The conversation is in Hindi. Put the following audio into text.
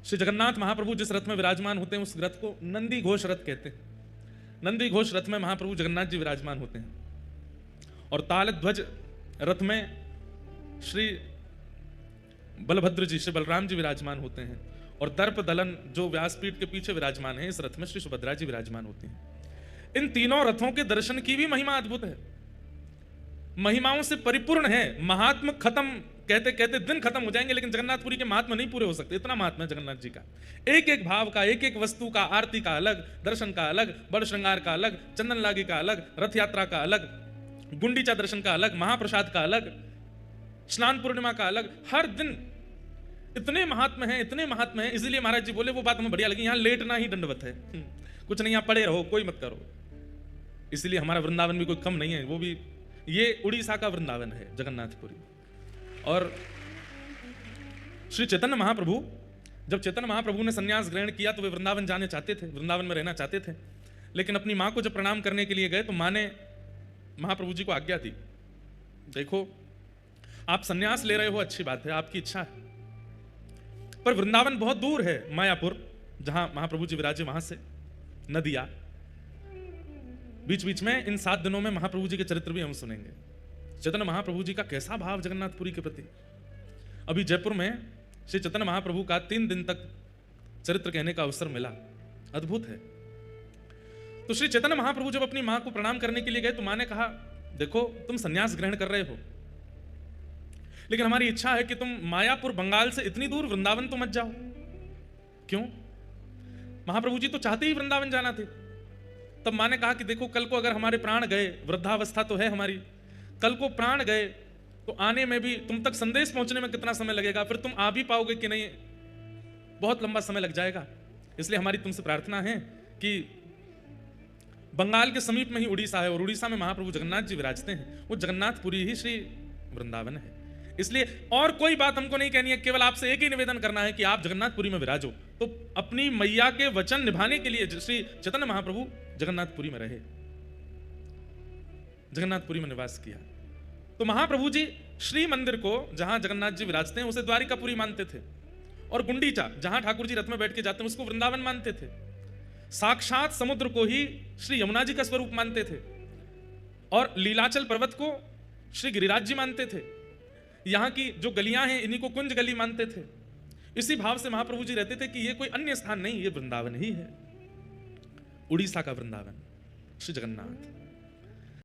श्री जगन्नाथ महाप्रभु जिस रथ में विराजमान होते हैं उस रथ को नंदी घोष रथ कहते हैं। नंदी घोष रथ में महाप्रभु जगन्नाथ जी विराजमान होते हैं और ताल ध्वज रथ में श्री बलभद्र जी, श्री बलराम जी विराजमान होते हैं और दर्प दलन जो व्यासपीठ के पीछे विराजमान है, इस रथ में श्री सुभद्रा जी विराजमान होती हैं। इन तीनों रथों के दर्शन की भी महिमा अद्भुत है, महिमाओं से परिपूर्ण है। महात्म खत्म कहते कहते दिन खत्म हो जाएंगे, लेकिन जगन्नाथपुरी के महात्मा नहीं पूरे हो सकते। इतना महात्मा है जगन्नाथ जी का, एक एक भाव का, एक एक वस्तु का, आरती का अलग, दर्शन का अलग, बड़ श्रृंगार का अलग, चंदन लागी का अलग, रथ यात्रा का अलग, गुंडीचा दर्शन का अलग, महाप्रसाद का अलग, स्नान पूर्णिमा का अलग। हर दिन इतने महात्मा हैं, इतने महात्मा हैं। इसलिए महाराज जी बोले, वो बात हमें बढ़िया लगी, यहाँ लेटना ही दंडवत है, कुछ नहीं, यहाँ पड़े रहो, कोई मत करो। इसलिए हमारा वृंदावन भी कोई कम नहीं है, वो भी ये उड़ीसा का वृंदावन है जगन्नाथपुरी। और श्री चैतन्य महाप्रभु, जब चैतन्य महाप्रभु ने संन्यास ग्रहण किया तो वे वृंदावन जाने चाहते थे, वृंदावन में रहना चाहते थे, लेकिन अपनी माँ को जब प्रणाम करने के लिए गए तो माँ ने महाप्रभु जी को आज्ञा दी, देखो आप संन्यास ले रहे हो, अच्छी बात है, आपकी इच्छा है, पर वृंदावन बहुत दूर है, मायापुर जहां महाप्रभु जी विराजे वहां से नदिया, बीच बीच में इन 7 दिनों में महाप्रभु जी के चरित्र भी हम सुनेंगे। चैतन्य महाप्रभु जी का कैसा भाव जगन्नाथपुरी के प्रति। अभी जयपुर में श्री चैतन्य महाप्रभु का 3 दिन तक चरित्र कहने का अवसर मिला, अद्भुत है। तो श्री चैतन्य महाप्रभु जब अपनी मां को प्रणाम करने के लिए गए तो मां ने कहा, देखो तुम संन्यास ग्रहण कर रहे हो, लेकिन हमारी इच्छा है कि तुम मायापुर बंगाल से इतनी दूर वृंदावन तो मत जाओ। क्यों? महाप्रभु जी तो चाहते ही वृंदावन जाना थे। तब मां ने कहा कि देखो कल को अगर हमारे प्राण गए, वृद्धावस्था तो है हमारी, कल को प्राण गए तो आने में भी, तुम तक संदेश पहुंचने में कितना समय लगेगा, फिर तुम आ भी पाओगे कि नहीं, बहुत लंबा समय लग जाएगा। इसलिए हमारी तुमसे प्रार्थना है कि बंगाल के समीप में ही उड़ीसा है और उड़ीसा में महाप्रभु जगन्नाथ जी विराजते हैं, वो जगन्नाथपुरी ही श्री वृंदावन है। इसलिए और कोई बात हमको नहीं कहनी है, केवल आपसे एक ही निवेदन करना है कि आप जगन्नाथपुरी में विराजो। तो अपनी मैया के वचन निभाने के लिए श्री चैतन्य महाप्रभु जगन्नाथपुरी में रहे, जगन्नाथपुरी में निवास किया। तो महाप्रभु जी श्री मंदिर को जहां जगन्नाथ जी विराजते हैं उसे द्वारिकापुरी मानते थे, और गुंडीचा जहां ठाकुर जी रथ में बैठ के जाते हैं उसको वृंदावन मानते थे। साक्षात समुद्र को ही श्री यमुना जी का स्वरूप मानते थे, और लीलाचल पर्वत को श्री गिरिराज जी मानते थे। यहाँ की जो गलियां हैं इन्हीं को कुंज गली मानते थे। इसी भाव से महाप्रभु जी रहते थे कि ये कोई अन्य स्थान नहीं, ये वृंदावन ही है, उड़ीसा का वृंदावन श्री जगन्नाथ।